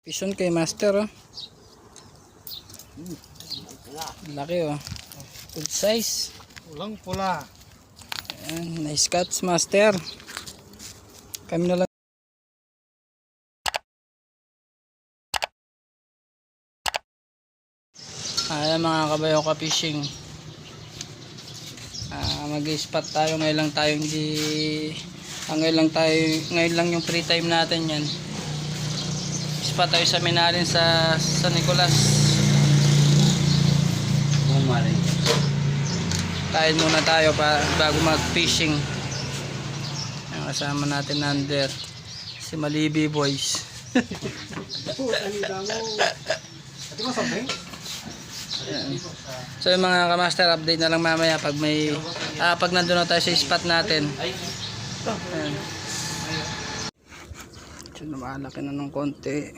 Pison kay master, oh. Laki, oh. Good size. Pulang pula. Ayan, nice cuts master. Kami na lang. Ayan mga kabayo ka fishing. Mag-spot tayo ngayon lang tayo ngayon lang yung free time natin yan. Spot tayo sa Minalin sa San Nicolas. Kain muna tayo bago mag-fishing. Kasama natin under si Malibi Boys. So yung mga kamaster, update na lang mamaya pag may pag nandun na tayo sa spot natin. Ayan. So lumalaki na ng konti.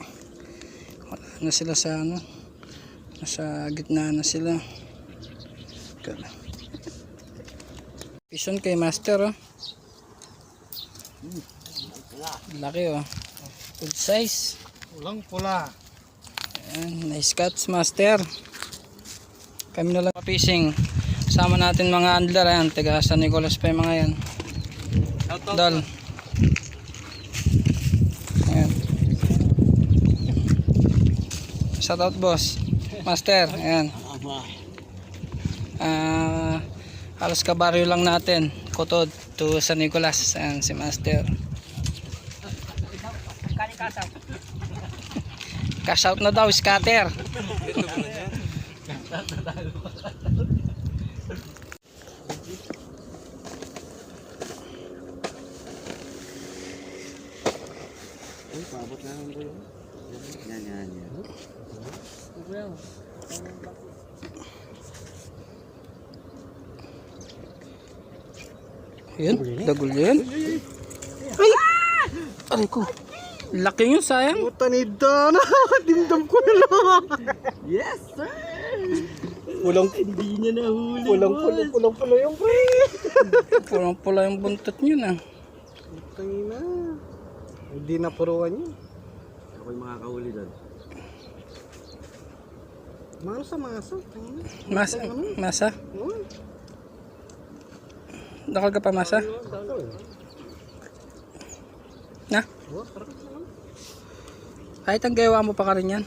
Wala na sila sa ano, nasa gitna na sila. Pison kay master, oh. Laki, oh. Good size. Pulang pula. Ayan, nice cuts master. Kami na lang fishing. Sama natin mga andler, ayan, taga San Nicolas pa yung mga yan. Dol. Ayan. Shout out boss. Master, ayan. Halos kabaryo lang natin. Kotod to San Nicolas. Ayan si master. Cash out na daw, scatter. Uy, paabot na lang ko yun. Yan. Ayan, dagol yan. Ay! Aray ko. Laki yun, sayang. Puta ni Dana. Dimdam ko na lang. Yes, sir. Hindi niya nahuli. Pulang pula yung pre. Pulang pula yung buntot nyo na. Tangina. Hindi na puruan yun. Ako'y makakahuli doon. Masa. Masa? Dakal ka pa masa? Na? Kahit ang gawa mo pa ka rin yan.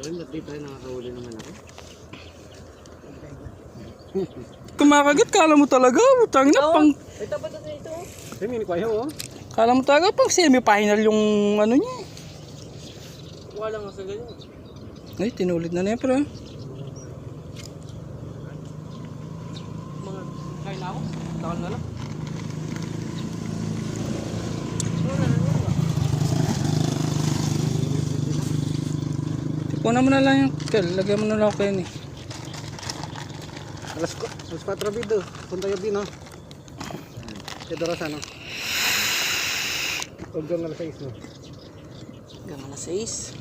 Hindi tayo nakakahuli naman ako. Kumakagat, kala mo talaga. Utang na pang... Ito ba ito ito? Mini kwayo, oh. Kala mo talaga pang semi-final yung ano niya. Wala nga sa ganyan. Ay, tinulit na niya pero. Mga kain ako? Takal na lang. Tipuna mo na lang yung kel. Lagyan mo na lang ako yun eh. Alas 4 bido. Punta yung bino. Kedora sana. Huwag na alas 6 no. Hanggang alas 6.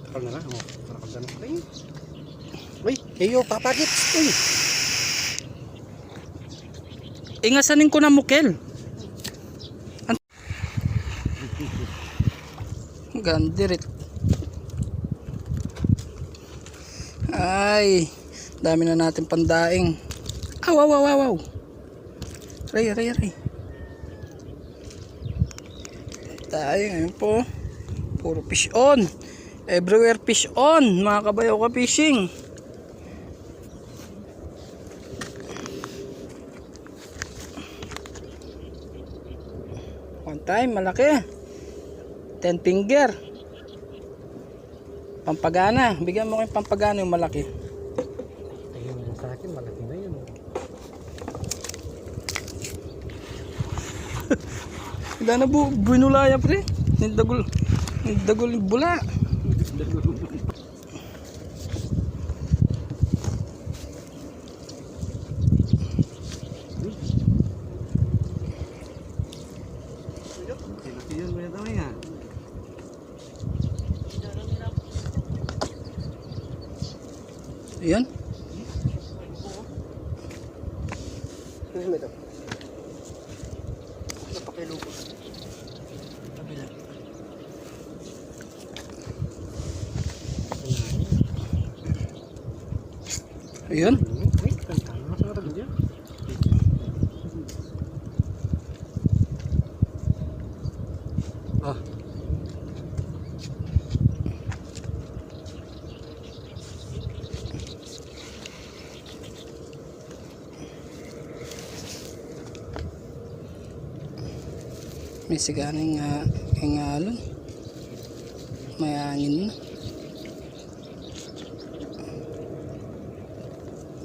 Takal na lang. Oh, takal na lang. Uy, kayo, papakit. Uy. Ingasanin ko na mo kel. Gandirit. Ay, dami na natin pandaing. Aw. Ray. Tayo ngayon po. Puro fish on. Everywhere fish on. Mga kabayo ka fishing. One time, malaki. 10 finger. Pampagana. Bigyan mo ko yung pampagana yung malaki. Ayun mo sa akin, malaki na yun. Hindi na binulaya pre. Nindagol yung bula. Yun mo yung tawin nga. Ayan. ito. Napakiloko. Kabila. Ayun. Wait, kanta. Masarap din. Ah. May sigaring hingalon. May hangin na.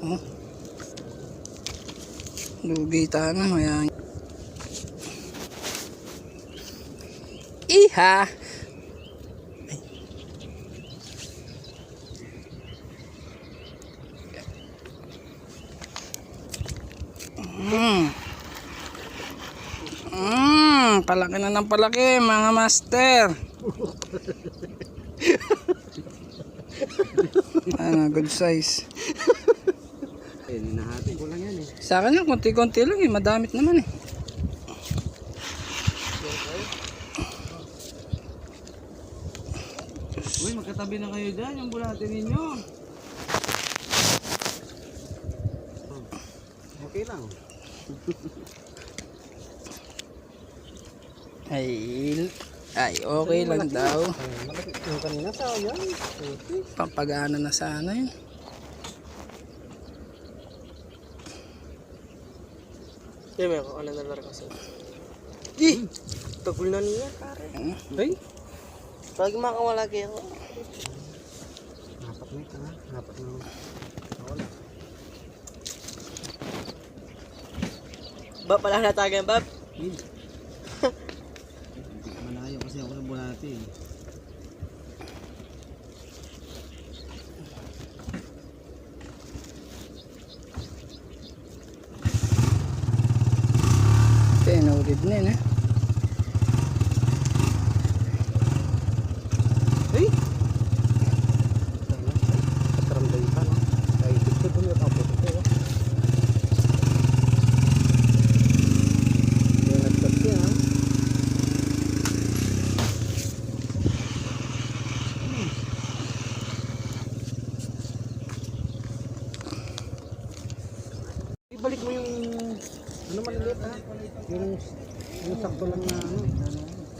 Oh. Lugi tayo na, may hangin. Iha! Ay. Palaki na ng palaki mga master. Ano, good size. Eh, nahati ko lang yan eh. Sa akin lang, konti-konti lang eh. Madamit naman eh. Uy, magkatabi na kayo dyan, yung bulate ninyo. Okay lang. Ay, okay lang daw. Yung kanina sa yan. Pampagana na sana yun. May ako na nalar kasi. Tagul na niya, pare. Ay? Pag makawala kayo ako. Napat na ito ha. Napat na. Wala. Bab, pala natagan, Bab? Hindi. Hindi ka malayo kasi ako ng bulate eh. Okay, naulit na yun eh. Hey! Karamday pa no? Ay, gusto ko yung tapos ito. Yung nagtagsi ha? Ibalik mo yung ano maliliit ha? Yung sakto lang na ano.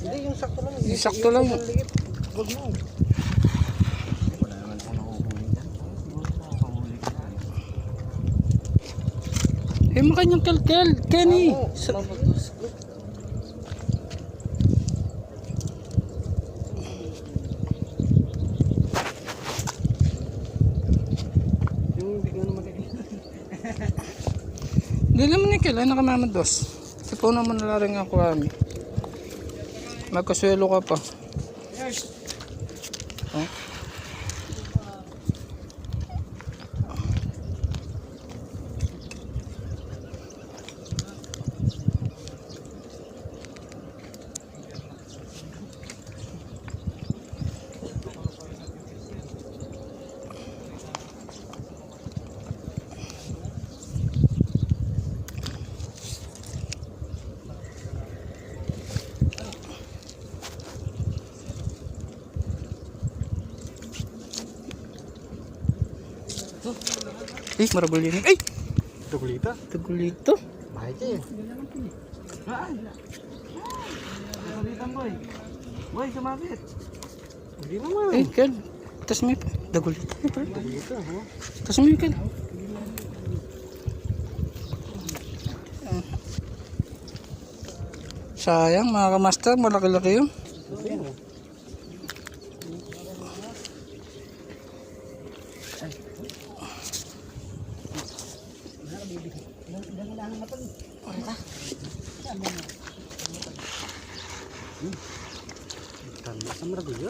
Hindi, yung sakto lang. Yung sakto lang. Maliliit. Huwag mo. Wala naman ako nakuhuli dyan. Siguro nakakahuli ka dyan. Eh, makanyang kalkal. Kenny. Mabatos. Yung bigyan naman kayo. Hindi naman ni kailan nakamamados. Tipo naman na rin ako kami. Magkasuelo ka pa. Oh. Eh, marabol yun. Ay! Tugulita. Tagulito. Bahay ka eh. Tugulitan boy. Boy, sumabit. Hindi naman. Eh, kan. Tas may pa. Tagulito. Tugulita ha. Tas may kan. Sayang mga kamaster, malaki-laki yun. Tama sa maragulyo.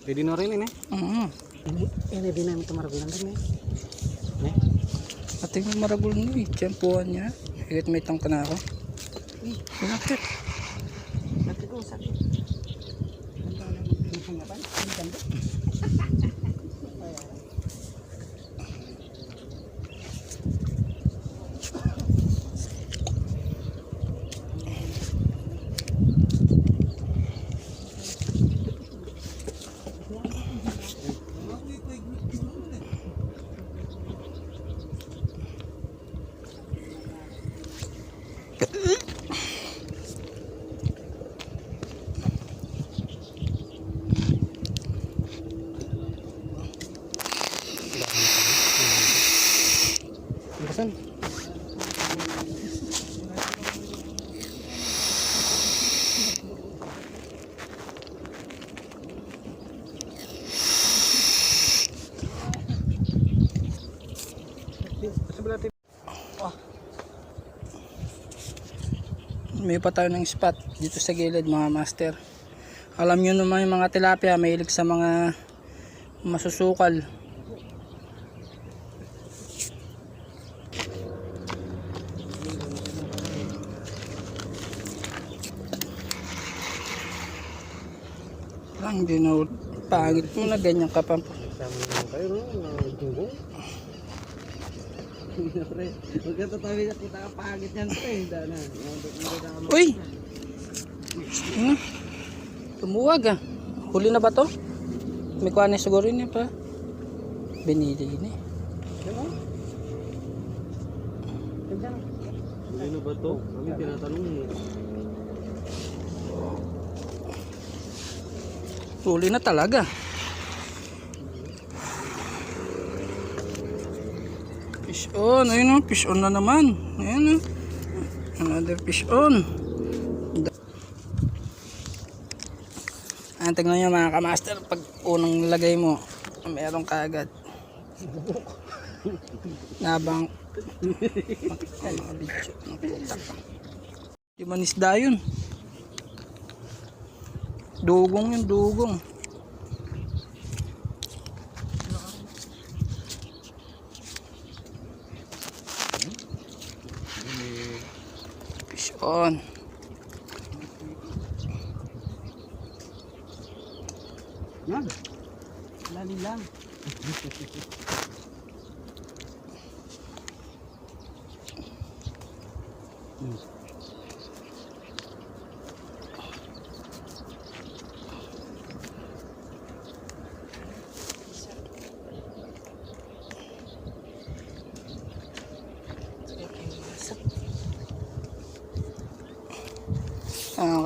Pwede na rin ini. Ini din namin ito maragulan din eh. Ating may maragul nyo eh. Tiyempuhan niya. Higit may tangka na ako. Malakit. Bakit ko sakit? Saan? May pa tayo ng spot dito sa gilid mga master. Alam nyo naman yung mga tilapia mahilig sa mga masusukal. Lang din na pangit mo na ganyan ka pa. Sama naman kayo, no? Tunggong. Huwag ka tatawi na kita ka pangit yan, pre. Dana. Uy! Tumuwag ah. Huli na ba to? May kuha na siguro niya pa. Binili ni. Huli na ba to? Kami tinatanong mo. Huli na talaga. Fish on. Ayun o. Fish on na naman. Ayun o. Another fish on. Tingnan nyo mga kamaster. Pag unang lagay mo, meron ka agad. Nabang. Mga bityo. Di manisda yun. Dugong yun, dugong. Fish on. Yan. Lali lang.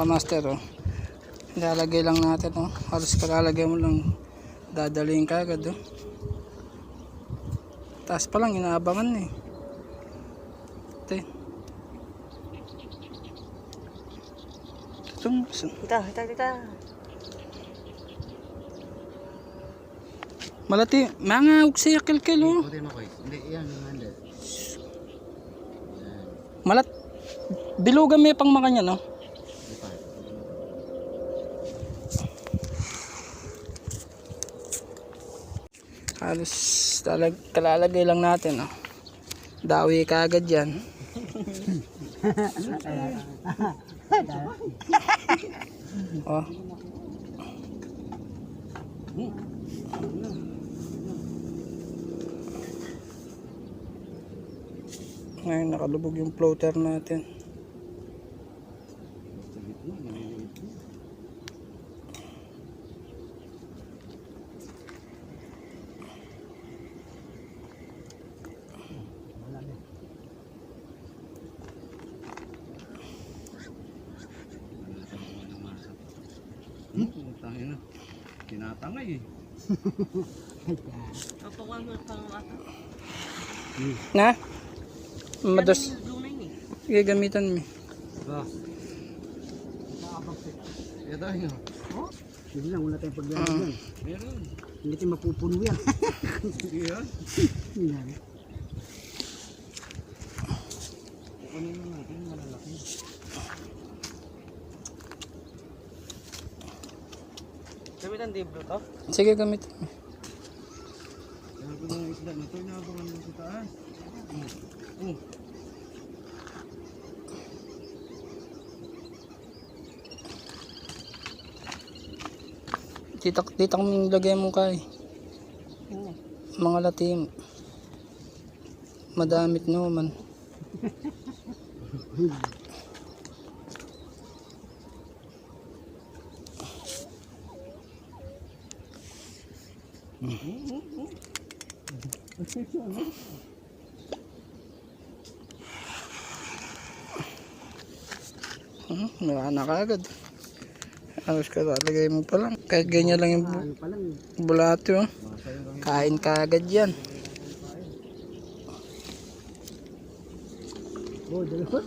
Kamaster oh. Ilalagay lang natin oh. Halos kalalagay mo lang dadalhin ka agad oh. Taas pa lang inaabangan eh. Ito. Kita. Malati, mga uksaya kilkil oh. Hindi, yan. Malat. Bilugan may pang makanya no. Halos kalalagay lang natin oh. Dawi ka agad yan. Oh. Ngayon nakalubog yung floater natin. Tangina. Tinatangay eh. Na? Mados. Sige, gamitan mo. Ba. Ito yun. Oh? Sige lang, wala tayong paglalagyan yan. Meron. Hindi tayo mapupuno yan. Yan. Yan. Kukunin mo natin, malalaki. Gamitan diblo to? Sige, gamitan mo. Kaya ko ng isda na ito, inaabangan mo sa taas. Dito kami lagay mo kay. Mga latim. Madamit naman. Wala na kagad. Alos ka lalagay mo pa lang. Kahit ganyan lang yung Ano pa lang. bulate oh. Kain kagad yan. Oh, dalawa.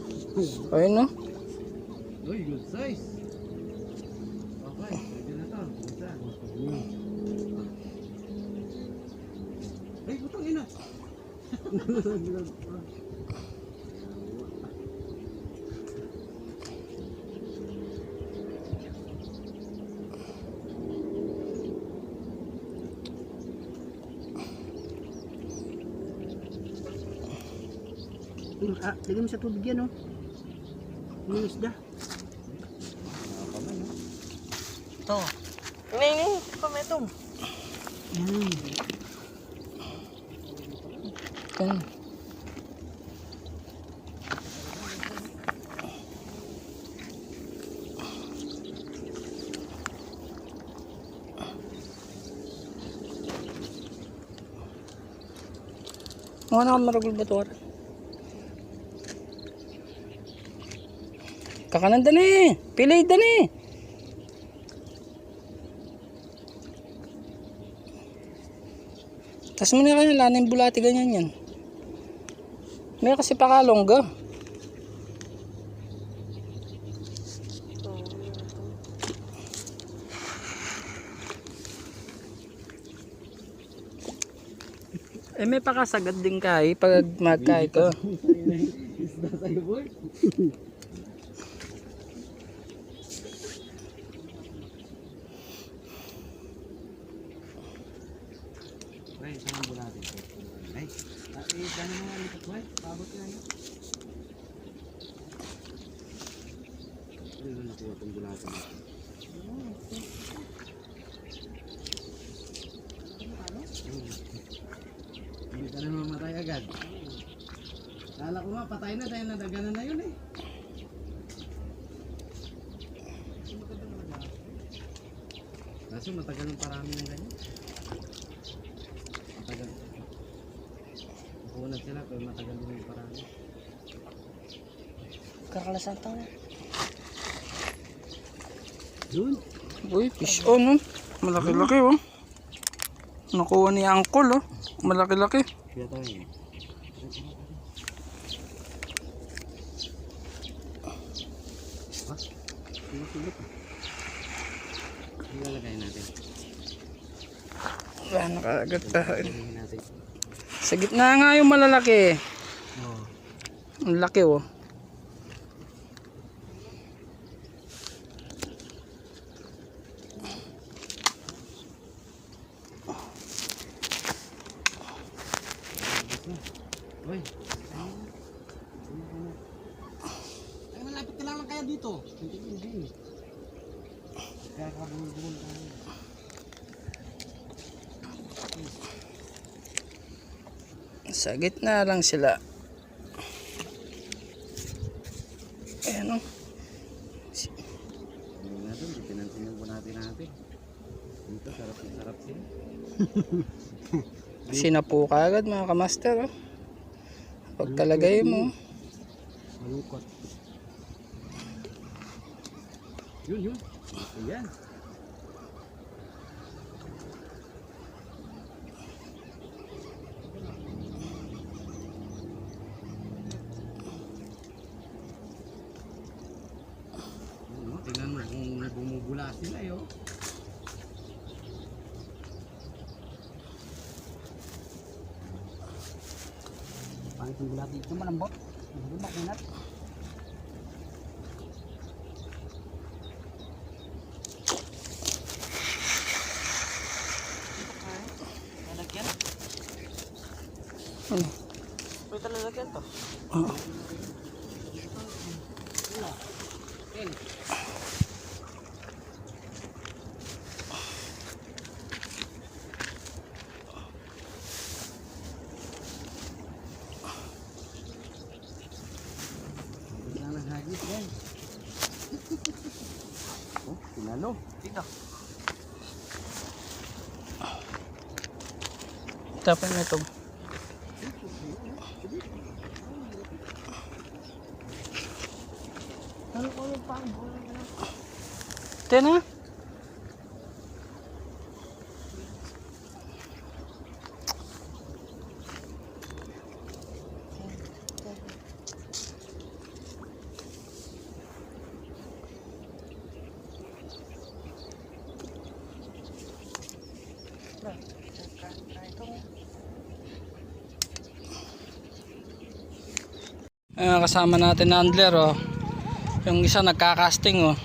Ayun no. Uy, good size. Okay, pwede na to. Isa. Ay, putang ina. Lagyan mo sa tubig yan, oh. Yung isda. Ito. Ini, pametong. Ayun. Mga nakamaragol ba ito? Kakanan dani, pilay dani. Tas mo na kaya lana yung bulati ganyan yan. May kasi pakalongga. Eh may pakasagad din kay pag magkay ko. Isda sa'yo, boy. Ay, saan mo natin? Ay, gano'n mga lipat, boy. Pabot na yun. Ano na nakuha itong bulatan natin? Hindi ka na mamatay agad. Kala ko nga, patay na dahil nadaganan na yun eh. Kaso matagal ng parami ng ganyan. Matagal. Nakunat sila pero matagal din yung parami. Kakalasan tao na. Yun. Uy, fish on oh. Malaki-laki oh. Nakuha ni Uncle oh. Malaki-laki. Kaya tayo eh. Ah, silip ah. Ilalagay natin. Wala nakagat pa. Ilalagay natin. Sa gitna nga yung malalaki. Oo. Ang laki oh. Uy. Ay, malapit ka lang kaya dito. Hindi. Kaya kabulbul tayo. Sa gitna lang sila. Ayan oh. Hindi natin, pinansin po natin. Dito, sarap sila. Sinapo ka agad mga kamaster oh. Pagkalagay mo. Malungkot. Yun. Ayan. Tingnan mo kung bumubula sila eh oh. Pangit yung bulati ito malambot. Lumak na natin. Lalagyan. Ano? Pwede lalagyan to. Oh. Hagis guys. Oh, pinalo. Dito. Tapos na ito. Tena. Kasama natin na andler, oh. Yung isa nagka-casting, oh.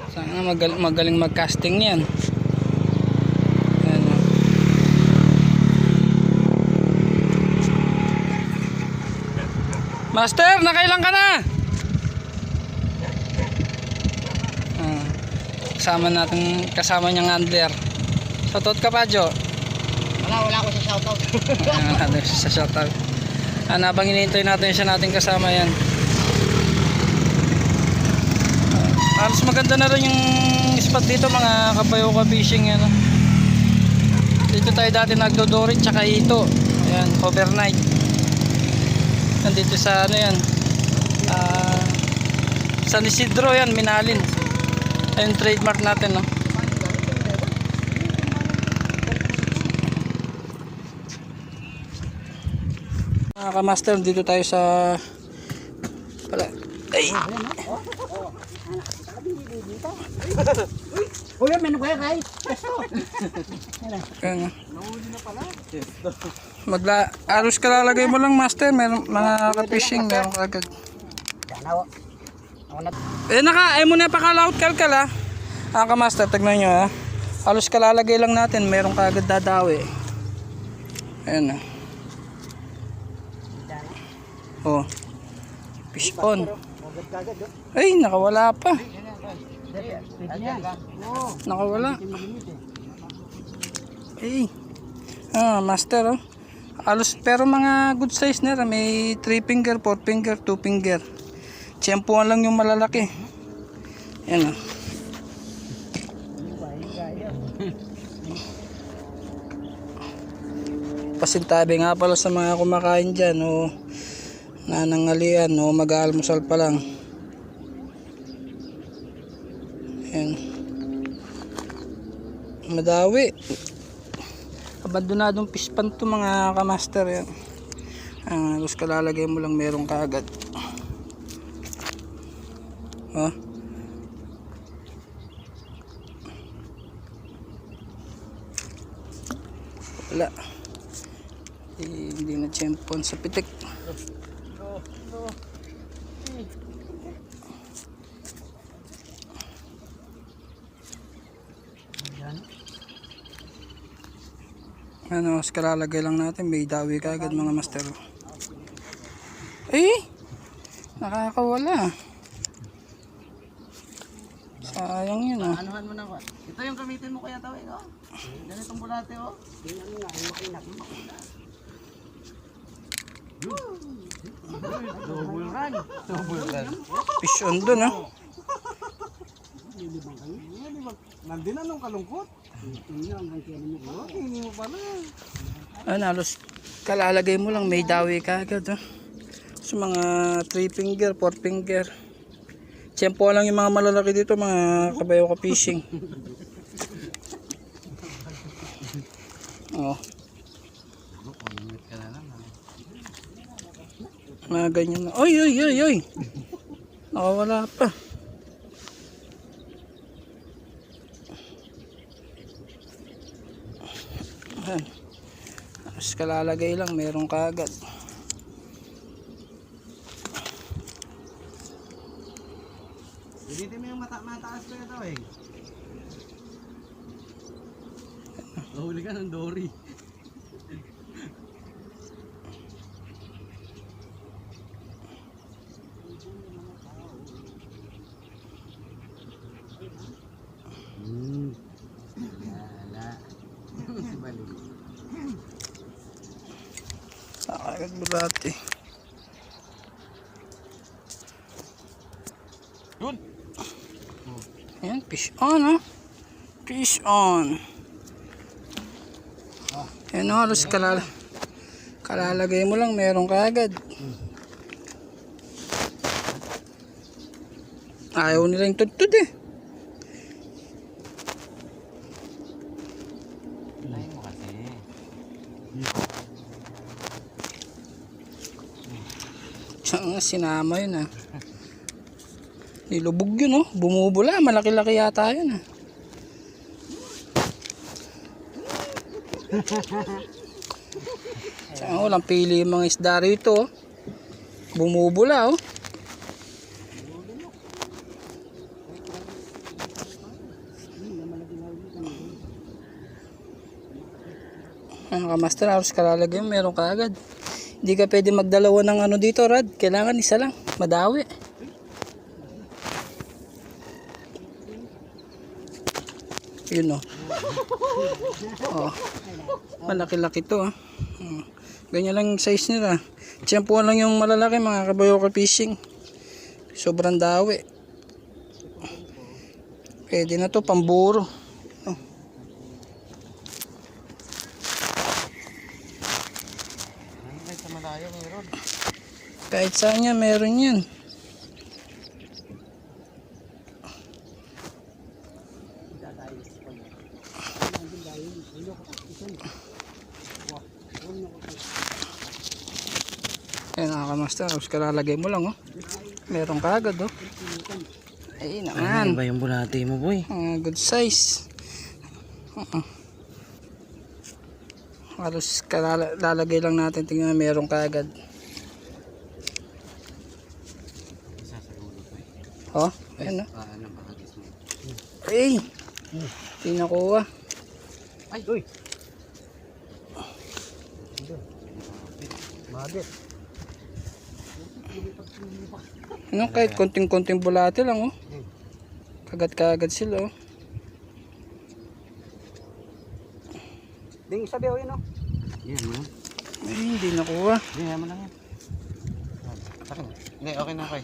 Sana magaling mag-casting yan. Ayan, oh. Master, nakailan ka na? Kasama niyang andler. Shoutout ka pa, Jo? Wala ako sa shoutout. Ayan, sa shoutout. Habang hinihintay natin siya natin kasama yan. Halos maganda na rin yung spot dito mga kabayoka fishing yan. Dito tayo dati nagdodorit tsaka ito. Ayan, overnight. Nandito sa ano yan, San Isidro yan, Minalin. Ayun trademark natin, no? Mga kamaster, dito tayo sa ay. Uy, may nagkaya kay. Ayan. Aros ka lalagay mo lang, master. Meron mga ka-fishing, meron ka agad. Ay mo na pakalaut kalkal, ha. Ka-master, tignan nyo, ha. Aros ka lalagay lang natin, meron ka agad dadawi. Ayan, ha. Oh. Fish on. Ay, nakawala pa. Nakawala. Ay. Master, oh. Alos, pero mga good size na. May 3 finger, 4 finger, 2 finger. Tiyempuan lang yung malalaki. Yan, oh. Pasintabi nga pala sa mga kumakain dyan, oh. Nanangalian, oh. Mag-aalmusal pa lang. Yan. Madawi. Abandonadong fish pan to mga kamaster yan. Tapos kalalagay mo lang meron kaagad. Oh. Wala. Hindi na tiyempon sa pitik. Ano, kalalagay lang natin, may dawi kagad mga master. Eh, nakakawala. Sayang yun, ah. Anuhan mo na ko. Ito yung gamitin mo kaya tawin, oh. Ganitong bulate, oh. Tingnan mo nga, makinak. Double run. Double run. Fish on dun, ah. Nandun na nung kalungkot. Hindi mo pala. Halos kalalagay mo lang, may dawi kagad, ah. So mga 3 finger, 4 finger. Tiyempo lang yung mga malalaki dito, mga kabayo ka fishing. Oh. Mga ganyan na. Oy, oy, oy, oy. Nakawala pa. Ayan. Tapos kalalagay lang, meron kaagad. Gamitin mo yung mataas ko ito, eh. Nahuli ka ng dory. Nakagad bulati. Yun. Ayan, fish on, oh. Fish on. Ayan, oh, halos kalalagay mo lang, meron kaagad. Ayaw nila yung tudtud eh. Lain mo kasi. Saan nga sinama yun ah. Nilubog yun oh. Bumubula. Malaki-laki yata yun ah. Saan walang pili yung mga isda rito oh. Bumubula oh. Mga kamaster, halos kalalagay mo, meron ka agad. Hindi ka pwede magdalawa ng ano dito, Rad. Kailangan isa lang, madawi. Yun oh. Oh. Malaki-laki to oh. Oh. Ganyan lang yung size nila. Tiyempuan lang yung malalaki mga kabayoka fishing. Sobrang dawi. Pwede na to, pamburo. Oh. Kahit sa malayo meron. Kahit saan yan, meron yan. Ayan nakakamaster, tapos kalalagay mo lang oh. Meron ka agad oh. Ay naman. Ano ba yung bulate mo, boy? Good size. Halos kalalagay lang natin, tingnan meron ka agad. Isa sa ulo ko Oh, ayan oh. Ano ba hagis mo? Ay! Hindi nakuha. Ay, uy! Bagit. Ano, kahit konting-konting bulate lang oh. Kagat-kagat sila oh. Ding sabi yun oh. Yan, no? Ay, hindi nakuha. Hindi, naman lang yan. Hindi, okay na, okay.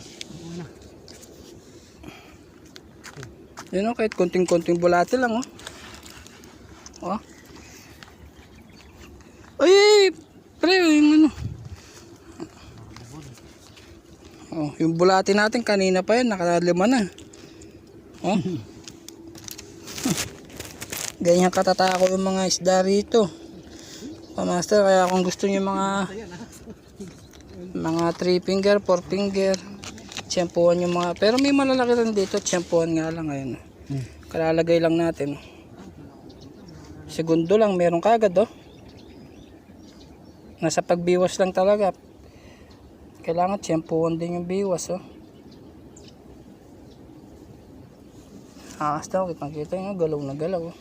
Yun oh, kahit konting-konting bulate lang oh. Oh. Ay, pre, yung ano. Oh, yung bulate natin kanina pa yan, nakalima na. Oh. Ganyan katatako yung mga isda rito. Master, kaya kung gusto niyo mga 3 finger, 4 finger, tiyempuan yung mga, pero may malalaki rin dito, tiyempuan nga lang ngayon. Kalalagay lang natin. Segundo lang, meron kagad oh. Nasa pagbiwas lang talaga. Kailangan tiyempuan din yung biwas oh. Basta kitang-kita nyo, galaw na galaw oh.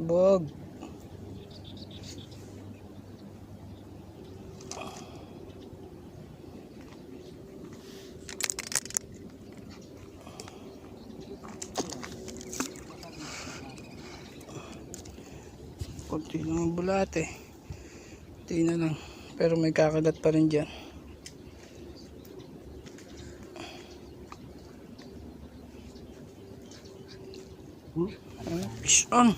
Bog. Kunti lang yung bulate. Kunti na lang. Pero may kakagat pa rin dyan. Fish on.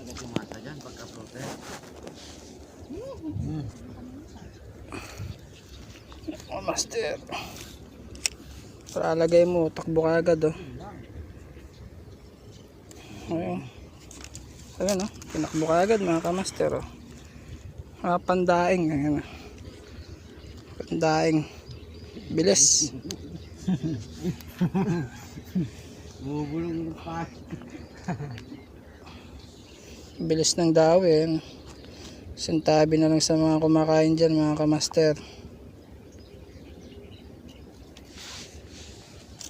Agad yung mata dyan, pagka-prote. Oh, master. Para lagay mo, takbo ka agad oh. Ayun. Ayun oh, tinakbo ka agad mga kamaster oh. Mga pandaing. Ayun oh. Pandaing. Bilis. Bubulong pa. Bilis ng dawin. Sintabi na lang sa mga kumakain dyan mga kamaster.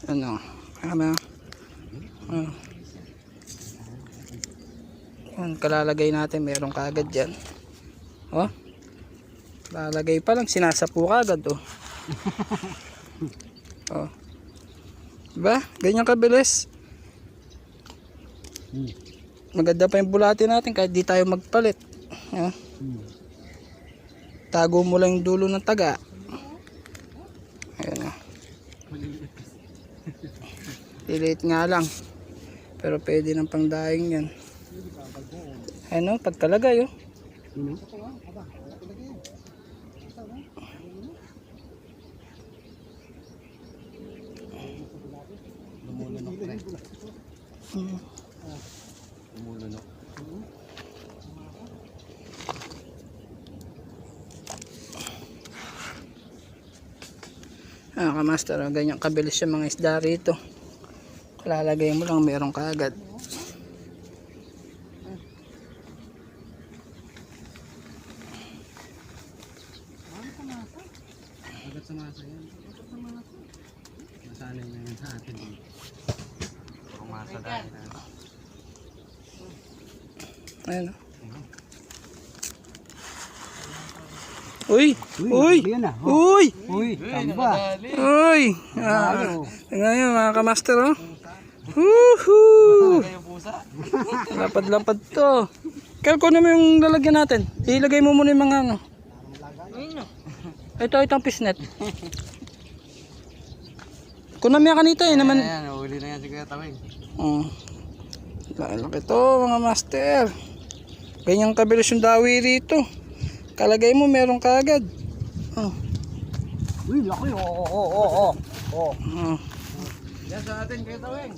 Ano? Ano? Yan, kalalagay natin, meron kagad dyan. Oh. Lalagay pa lang, sinasapu kagad oh. Oh. Diba? Ganyan kabilis. Maganda pa yung bulate natin kahit di tayo magpalit. Ayan. Tago mo lang yung dulo ng taga. Ayan o. Liliit nga lang. Pero pwede ng pangdaing yan. Ayan o, pagkalagay o. Lumulunok pre. Hmm. Lumulunok. Kamaster, ganyan kabilis yung mga isda rito. Lalagay mo lang, meron ka agad. Agad sa masa yan. Agad sa masa. Masanay na yun sa atin. Puro masa dahil na. Ayan o. Uy! Uy! Yan na. Uy! Uy, tamba. Uy! Ngayon mga kamaster oh. Woohoo! Kayo pusa. Lapad-lapad to. Kaya kunin mo yung lalagyan natin. Ilagay mo muna yung mga ano. Itong pisnet. Kunin mo yan kanita eh naman. Ayan, uli na yan si Kuya Tawing. Lalaki to mga master. Ganyang kabilis yung dawi rito. Kalagay mo meron ka agad. Uy, laki. Oo. Yan sa atin Kuya Tawing.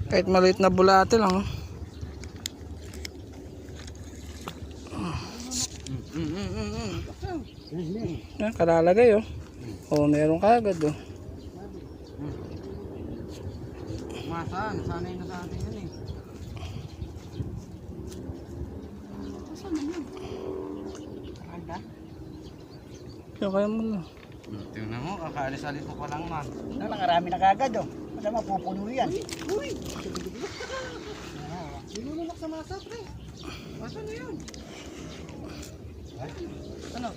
Kahit maliit na bulate lang. Yan, kalalagay oh. Meron ka agad oh. Masa, nasanay na sa atin yan eh. Yan kaya mo lang. Tingnan mo, kakaalis-alis ko pa lang man. Nangarami na kagad oh. Basta mapupuno yan. Uy! Sinulunok sa masa, pre. Masa na yun? Ano?